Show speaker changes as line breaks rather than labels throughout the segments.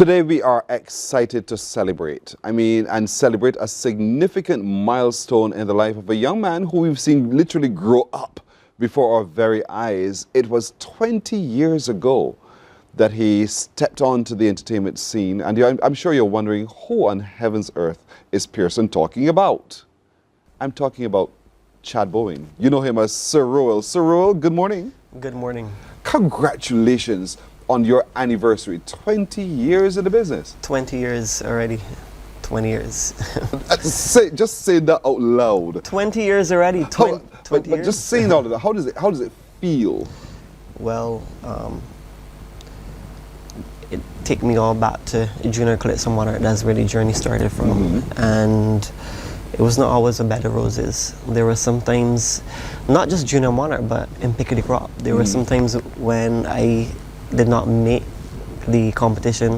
Today we are excited to celebrate. And celebrate a significant milestone in the life of a young man who we've seen literally grow up before our very eyes. It was 20 years ago that he stepped onto the entertainment scene, and I'm sure you're wondering, who on heaven's earth is Pearson talking about? I'm talking about Chad Bowen. You know him as Sir Ruel. Sir Ruel, good morning.
Good morning.
Congratulations on your anniversary. 20 years in the business.
20 years already. 20 years.
Just say that out loud.
20 years already. 20
but
years.
Just saying out of that, how does it feel?
Well, it take me all back to junior Calypso Monarch. That's where the journey started from. And it was not always a bed of roses. There were some times, not just junior Monarch, but in Pick of the Crop. There were some times when I did not make the competition,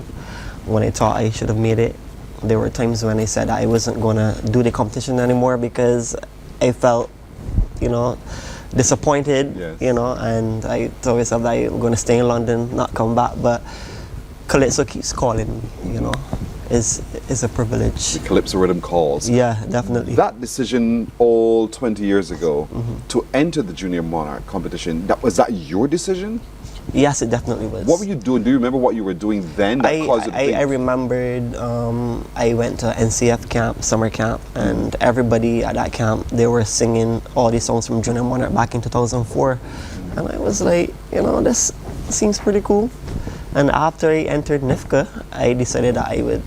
when I thought I should have made it. There were times when I said I wasn't going to do the competition anymore because I felt, disappointed,
Yes.
and I told myself that I'm going to stay in London, not come back. But Calypso keeps calling me, is a privilege.
The Calypso rhythm calls.
Yeah, definitely.
That decision all 20 years ago to enter the Junior Monarch competition, was that your decision?
Yes, it definitely was.
What were you doing? Do you remember what you were doing then that caused it?
I remembered I went to NCF camp, summer camp, and everybody at that camp, they were singing all these songs from Junior Monarch back in 2004. And I was like, this seems pretty cool. And after I entered NIFCA, I decided that I would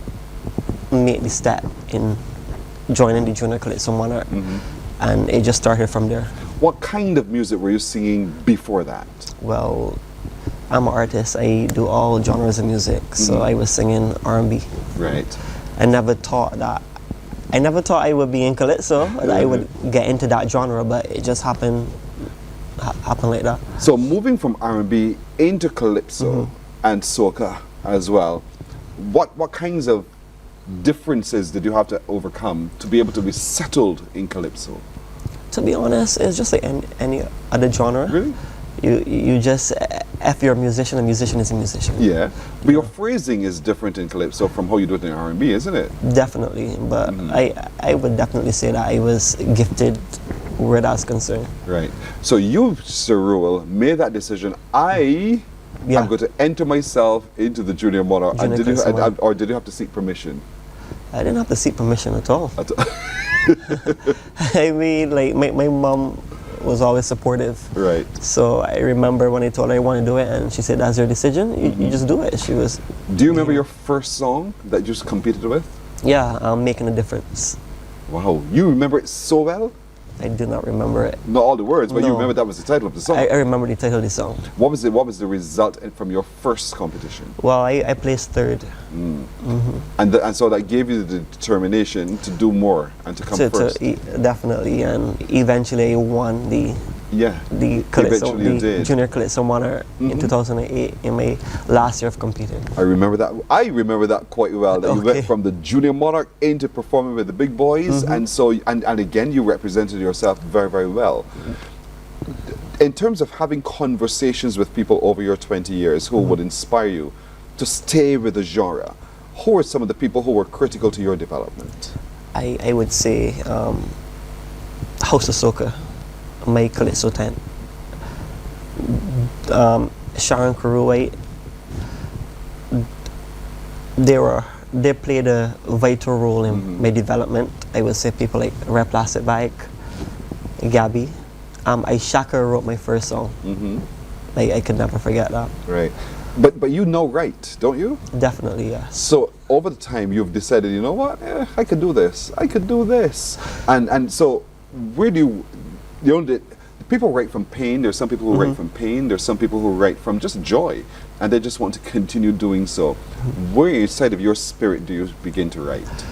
make the step in joining the Junior Calypso Monarch. And it just started from there.
What kind of music were you singing before that?
Well, I'm an artist. I do all genres of music. So I was singing R&B.
Right.
I never thought I would be in Calypso, that I would get into that genre, but it just happened like that.
So moving from R&B into Calypso and soca as well, what kinds of differences did you have to overcome to be able to be settled in Calypso?
To be honest, it's just like any other genre.
Really?
You just, if you're a musician is a musician.
Yeah, but your phrasing is different in Calypso from how you do it in R&B, isn't it?
Definitely, but I would definitely say that I was gifted where that's concerned.
Right. So you, Sir Ruel, made that decision. I'm going to enter myself into the Junior Monarch. Or did you have to seek permission?
I didn't have to seek permission at all. I mean, like my mom was always supportive.
Right.
So I remember when I told her I want to do it, and she said, "That's your decision. You just do it." She was.
Do you remember your first song that you just competed with?
Yeah, I'm Making a Difference.
Wow, you remember it so well?
I do not remember it.
Not all the words, but
No.
you remember that was the title of the song.
I remember the title of the song.
What was the result from your first competition?
Well, I placed third.
And so that gave you the determination to do more and to come first.
Definitely, and eventually I won the Calypso, the Junior Calypso Monarch in 2008 in my last year of competing.
I remember that quite well. That you went from the Junior Monarch into performing with the big boys, and so and again you represented yourself very, very well. In terms of having conversations with people over your 20 years who would inspire you to stay with the genre, who are some of the people who were critical to your development?
I would say House of Soca, my Calypso tent. Sharon Carew, they played a vital role in my development. I would say people like Rep Plastic Bike, Gabby. Shaka wrote my first song. I could never forget that.
Right. But you know right, don't you?
Definitely, yes.
So over the time you've decided, you know what, I could do this. And so where do you people write from pain. There's some people who write from pain. There's some people who write from just joy, and they just want to continue doing so. Where inside of your spirit do you begin to write?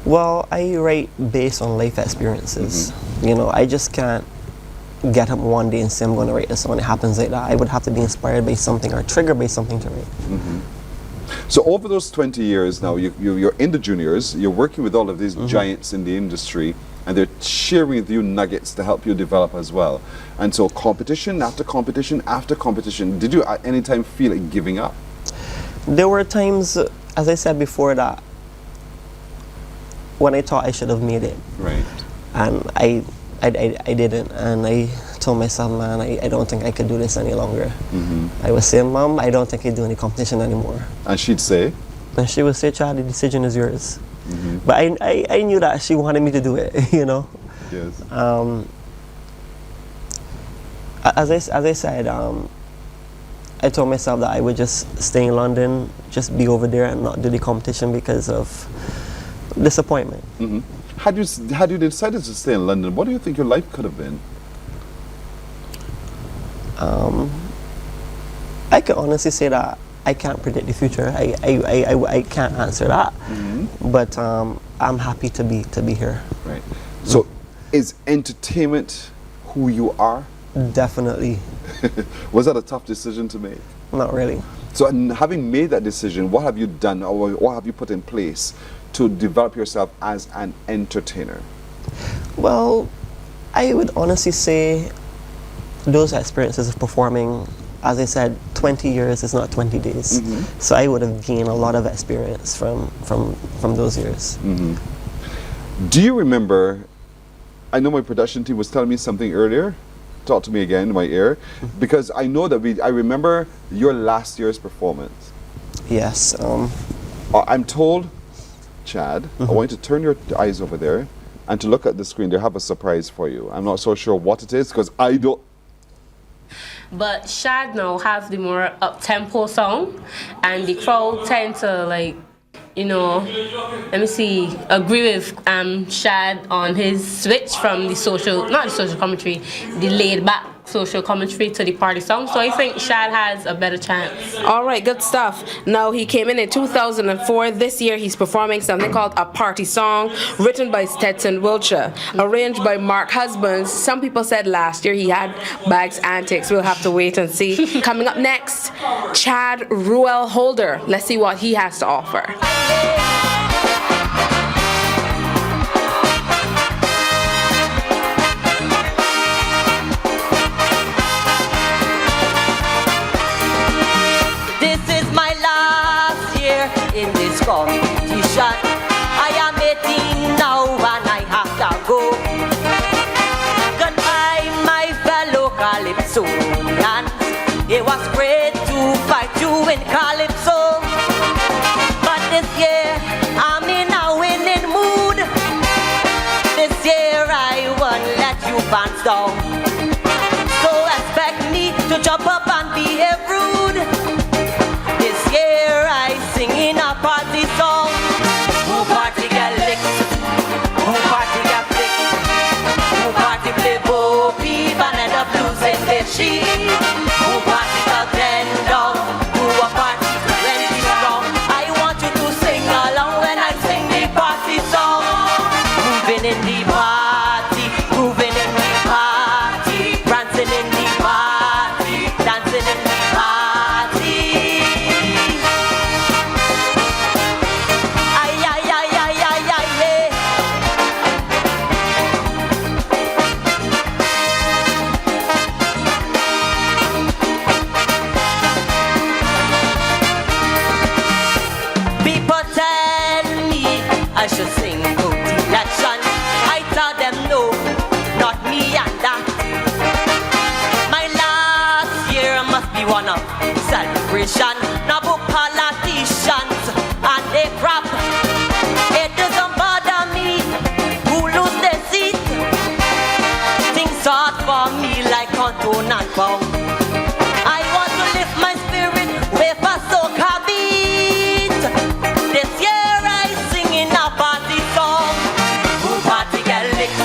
Well, I write based on life experiences. I just can't get up one day and say I'm going to write this song. It happens like that. I would have to be inspired by something or triggered by something to write.
So over those 20 years now, you're in the juniors, you're working with all of these giants in the industry, and they're sharing with you nuggets to help you develop as well. And so competition after competition after competition, did you at any time feel like giving up?
There were times as I said before, that when I thought I should have made it,
Right.
and I didn't, and I told myself, man, I don't think I could do this any longer. I was saying, Mom, I don't think I can do any competition anymore.
And she'd say?
And she would say, Chad, the decision is yours. But I knew that she wanted me to do it, you know.
Yes.
As I said, I told myself that I would just stay in London, just be over there and not do the competition because of disappointment.
Had you decided to stay in London, what do you think your life could have been?
I can honestly say that I can't predict the future. I can't answer that. But I'm happy to be here.
Right. So, is entertainment who you are?
Definitely.
Was that a tough decision to make?
Not really.
So, having made that decision, what have you done, or what have you put in place to develop yourself as an entertainer?
Well, I would honestly say those experiences of performing, as I said, 20 years is not 20 days. So I would have gained a lot of experience from those years.
Do you remember, I know my production team was telling me something earlier, talk to me again in my ear, because I know that I remember your last year's performance.
Yes.
I'm told, Chad, I want you to turn your eyes over there and to look at the screen. They have a surprise for you. I'm not so sure what it is because I don't.
But Shad now has the more up-tempo song, and the crowd tend to, like, you know, let me see, agree with Shad on his switch from the social, not the social commentary, the laid-back social commentary to the party song. So I think Shad has a better chance.
All right, good stuff. Now, he came in 2004. This year, he's performing something called A Party Song, written by Stetson Wiltshire, arranged by Mark Husbands. Some people said last year he had bags antics. We'll have to wait and see. Coming up next, Chad Ruel Holder. Let's see what he has to offer.
In this competition, I am 18 now and I have to go. Goodbye, my fellow Calypsonians. It was great to fight you in Calypso, but this year I'm in a winning mood. This year I won't let you bounce down, so expect me to jump up and behave rude. This year I sing in a party song. Who party get licked? Who party get flicked? Who party play bo peep and end up losing their sheep? Who party fell ten down? Who a party really strong? I want you to sing along when I sing the party song. Moving in the party, moving in the party, prancing in the party, dancing in the party. I should sing good election. I tell them no, not me and that. My last year must be one of celebration. Now book politicians and they crap. It doesn't bother me who lose their seat. Things hard for me like Anton and Paul. I want to lift my spirit with a soca beat. This year I sing in a party song. Who party get licked?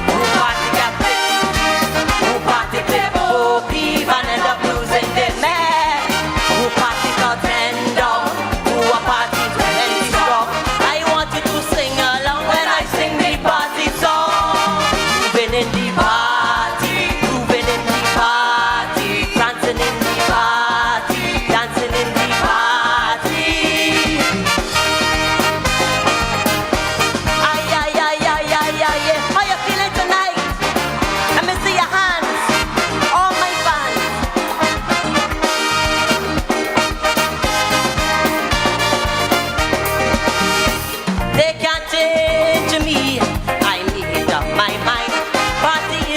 Who party get flicked? Who party play bo peep and end up losing their man? Who party got ten down? Who a party really strong? I want you to sing along when I sing the party song. Moving in the party, moving in the party.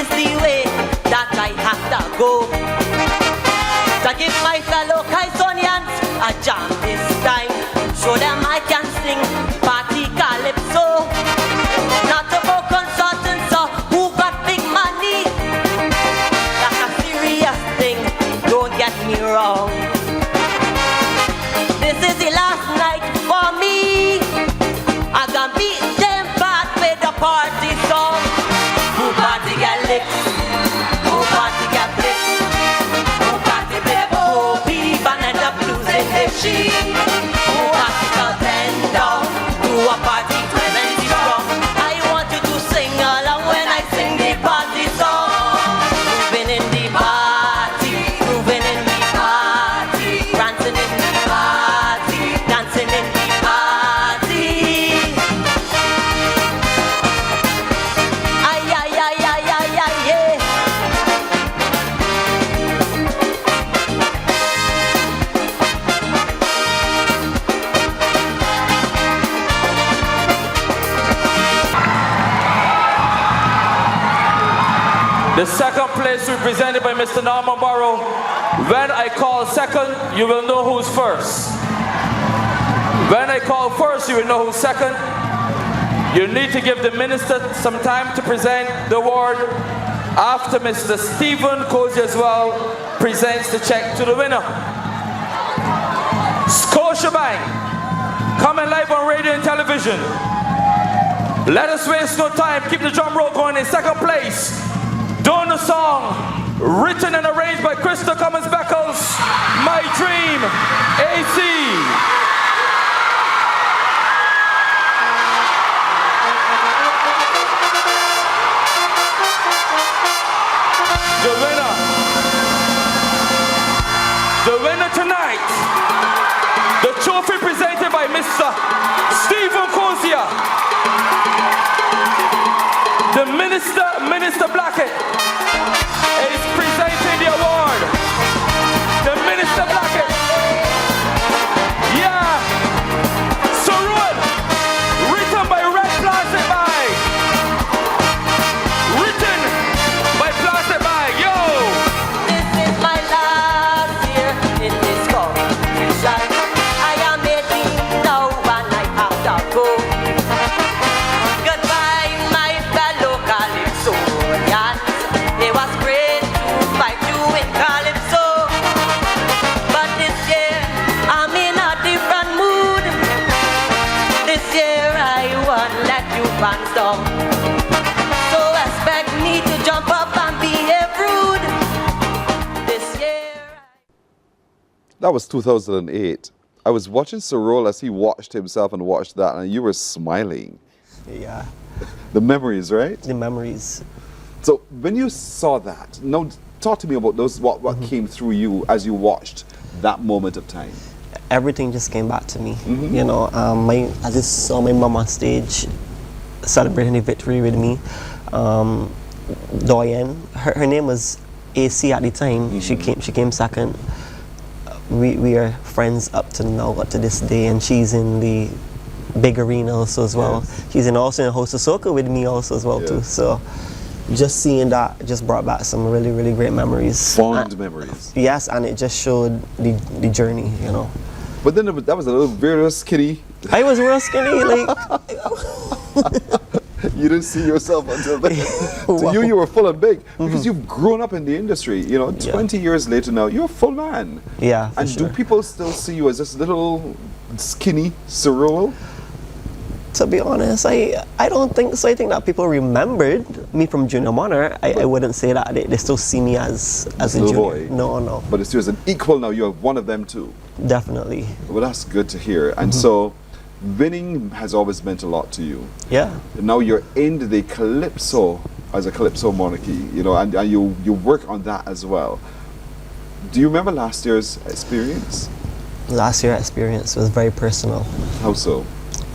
is the way that I have to go. To give my fellow Kaisonians a jam this time. Show them I can sing party Calypso. Not about consultants or who got big money. That's a serious thing, don't get me wrong. This is the last night for me. I can beat them back with the party song. Who party get licked? Who party get blitzed? Who party play hope even end up losing their shit? Who party till 10 down? To a party 20 strong. I want you to sing along when I sing the party song. Moving in the party, moving in the party, dancing in the party, dancing in the party. Ay, ay, ay, ay, ay, ay, yeah.
The second place represented by Mr. Norman Barrow. When I call second, you will know who's first. When I call first, you will know who's second. You need to give the minister some time to present the award. After Mr. Stephen Cozy as well presents the check to the winner. Scotiabank, coming live on radio and television. Let us waste no time, keep the drum roll going. In second place, doing the song written and arranged by Krista Cummins Beckles, My Dream, AC. The winner tonight, the trophy presented by Mr. Stephen Kozia, the Minister Blackett is presenting the award. The Minister Blackett, yeah, Sir Ruel, written by Red Plastic Bag, written by Plastic Bag, yo.
This is my last year in this competition. I am 18 now and I have to go. Goodbye, my fellow Calypsonians. It was great to fight you in Calypso. But this year I'm in a different mood. This year I won't let you bounce down. So expect me to jump up and behave rude. This year
That was 2008. I was watching Sir Ruel as he watched himself and watched that, and you were smiling.
Yeah,
The memories, right?
the memories.
So when you saw that, now talk to me about those. What came through you as you watched that moment of time?
Everything just came back to me. You know, I just saw my mom on stage celebrating the victory with me. Doyen, her name was AC at the time. She came second. We are friends up to now, up to this day, and she's in the big arena also as well.
Yes.
She's also in Host of Soca with me also as well too.
Yes.
So just seeing that just brought back some really, really great memories.
Fond memories.
Yes, and it just showed the journey, you know.
But then that was a little very skinny.
I was real skinny, like.
You didn't see yourself until then. To you were full and big because you've grown up in the industry. You know, 20 years later now, you're a full man.
Yeah, for
And
sure.
do people still see you as this little skinny Sir Ruel?
To be honest, I don't think so. I think that people remembered me from Junior Monarch. I wouldn't say that. They still see me as a
little
junior.
boy.
No.
But it's just an equal now. You're one of them too.
Definitely.
Well, that's good to hear. And so, winning has always meant a lot to you.
Yeah.
Now you're in the Calypso as a Calypso monarchy, you know, and you work on that as well. Do you remember last year's experience?
Last year's experience was very personal.
How so?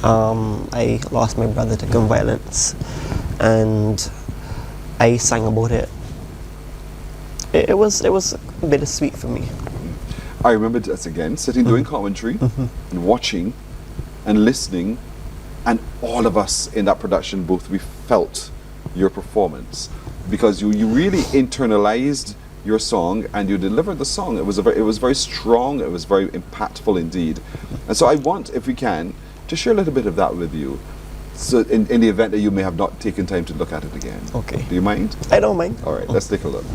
I lost my brother to gun violence, and I sang about it. It was bittersweet for me.
I remember us again sitting doing commentary and watching and listening, and all of us in that production booth, we felt your performance. because you really internalized your song and you delivered the song. It was very strong. It was very impactful indeed. And so I want, if we can, to share a little bit of that with you. So in the event that you may have not taken time to look at it again.
Okay.
Do you mind?
I don't mind.
All right, let's take a look.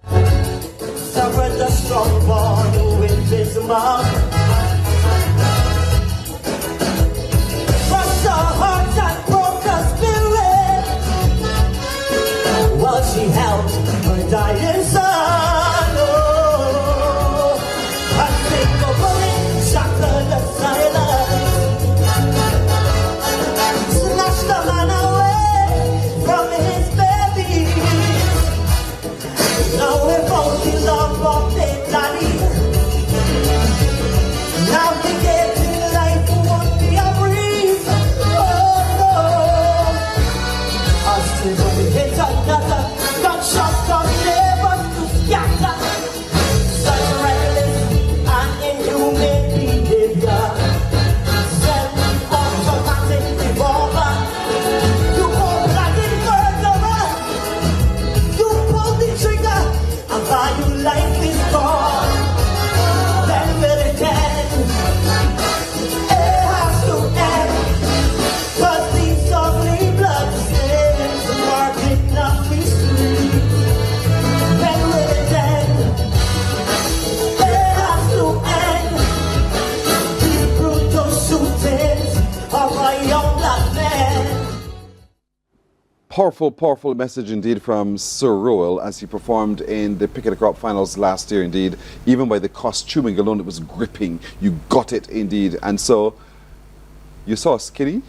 Suffered the strong born with his mouth. Crushed our hearts and broke our spirit while she held her dying son. Oh, a single bullet shattered the silence, snatched the man away from his baby. Now we're both in love of their daddy. Navigating life won't be a breeze. Oh no. Us two will hit another. Gunshots from neighbors to scatter. Such reckless and inhumane behavior. Semi-automatic revolver. You cold-blooded murderer. You pulled the trigger, and value life is gone. Then will it end? It has to end. 'Cause these ugly blood stains marking up the street. When will it end? It has to end. These brutal shootings of a young black man.
Powerful, powerful message indeed from Sir Ruel as he performed in the Pick of the Crop finals last year indeed. Even by the costuming alone, it was gripping. You got it indeed. And so, you saw Skinny?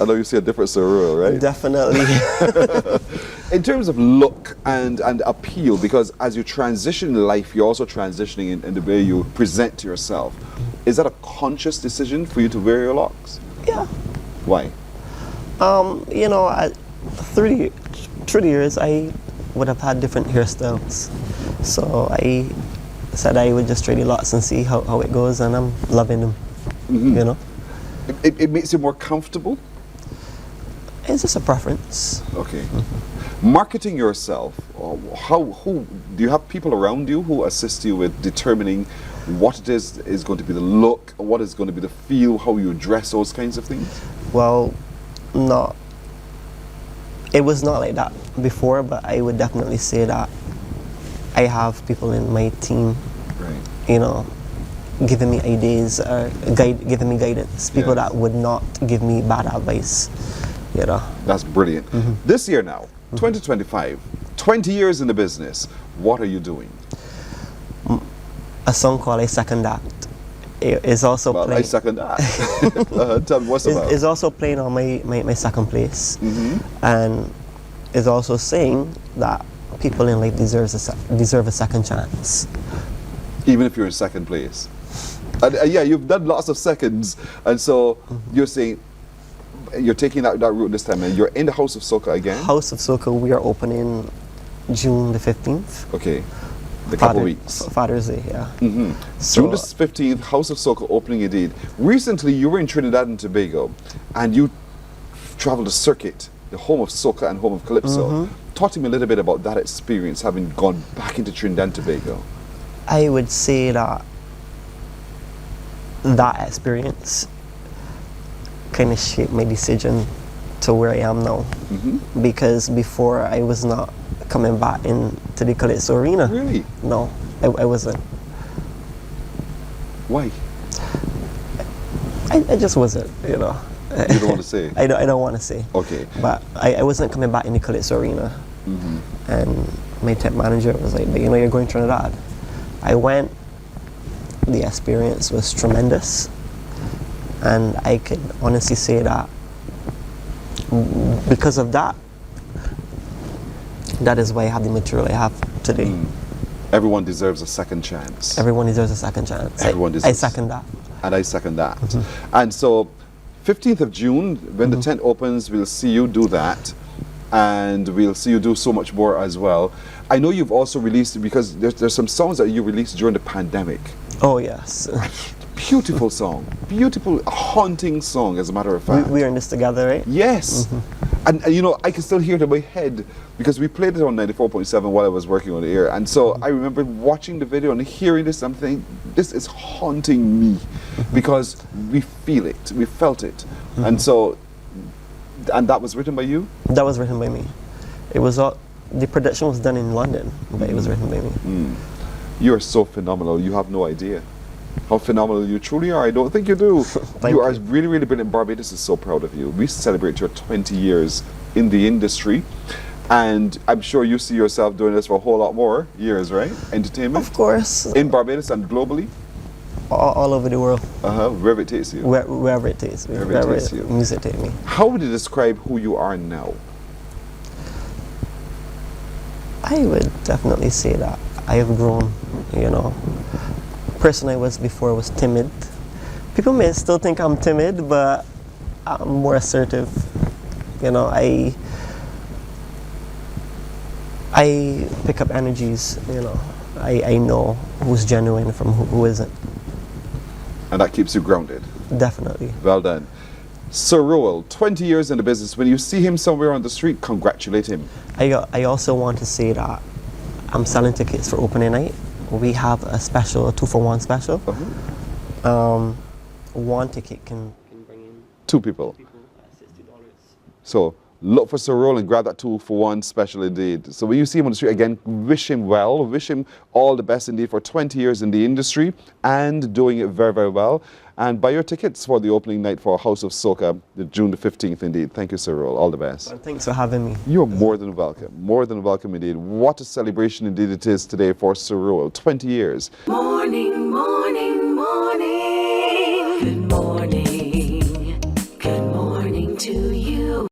I know you see a different Sir Ruel, right?
Definitely.
In terms of look and appeal, because as you transition in life, you're also transitioning in the way you present to yourself. Is that a conscious decision for you to wear your locks?
Yeah.
Why?
You know, through the years, I would have had different hairstyles. So I said I would just try the lots and see how it goes, and I'm loving them, you know.
It makes you more comfortable?
It's just a preference.
Okay. Marketing yourself, who do you have people around you who assist you with determining what it is going to be the look, what is going to be the feel, how you dress, those kinds of things?
Well, no. It was not like that before, but I would definitely say that I have people in my team,
Right.
you know, giving me ideas, giving me guidance. People
Yes.
that would not give me bad advice, you know.
That's brilliant. This year now, 2025, 20 years in the business, what are you doing?
A song called I Second Act. It is also
Well, I
playing.
second that. Tell me what's about.
It's also playing on my second place, and is also saying that people in life deserve a second chance.
Even if you're in second place. And, yeah, you've done lots of seconds, and so you're saying you're taking that route this time, and you're in the House of Soca again.
House of Soca, we are opening June the 15th.
Okay, the couple weeks.
Father's Day, yeah.
June the 15th, House of Soca opening indeed. Recently, you were in Trinidad and Tobago, and you traveled a circuit, the home of Soca and home of Calypso. Talk to me a little bit about that experience, having gone back into Trinidad and Tobago.
I would say that that experience kind of shaped my decision to where I am now. Because before I was not coming back into the Calypso arena.
Really?
No, I wasn't.
Why?
I just wasn't, you know.
You don't want to say?
I don't want to say.
Okay.
But I wasn't coming back in the Calypso arena. And my tech manager was like, but you know, you're going to Trinidad. I went. The experience was tremendous. And I could honestly say that because of that, that is why I have the material I have today.
Everyone deserves a second chance.
Everyone deserves a second chance.
Everyone
I
deserves.
second that.
And I second that. And so, 15th of June, when the tent opens, we'll see you do that. And we'll see you do so much more as well. I know you've also released, because there's some songs that you released during the pandemic.
Oh, yes.
Beautiful song. Beautiful, haunting song, as a matter of fact.
We are in this together, right?
Yes. And you know, I can still hear it in my head because we played it on 94.7 while I was working on the air. And so I remember watching the video and hearing this, I'm thinking, this is haunting me because we feel it, we felt it. And so, and that was written by you?
That was written by me. It was all, the production was done in London, but it was written by me.
You are so phenomenal, you have no idea how phenomenal you truly are. I don't think you do. You are really, really brilliant. Barbados is so proud of you. We celebrate your 20 years in the industry, and I'm sure you see yourself doing this for a whole lot more years, right? Entertainment?
Of course.
In Barbados and globally?
All over the world.
Wherever it takes you.
Wherever it takes me.
Wherever it takes you.
Music takes me.
How would you describe who you are now?
I would definitely say that I have grown, you know. Person I was before was timid. People may still think I'm timid, but I'm more assertive. You know, I pick up energies, you know. I know who's genuine from who isn't.
And that keeps you grounded.
Definitely.
Well done. Sir Ruel, 20 years in the business. When you see him somewhere on the street, congratulate him.
I also want to say that I'm selling tickets for opening night. We have a special, a 2-for-1 special. One ticket can bring in
two people.
$60.
So look for Sir Ruel and grab that 2-for-1 special indeed. So when you see him on the street, again, wish him well. Wish him all the best indeed for 20 years in the industry and doing it very, very well. And buy your tickets for the opening night for House of Soca, June the 15th indeed. Thank you, Sir Ruel. All the best.
And thanks for having me.
You're more than welcome. More than welcome indeed. What a celebration indeed it is today for Sir Ruel. 20 years.
Morning, morning, morning. Good morning.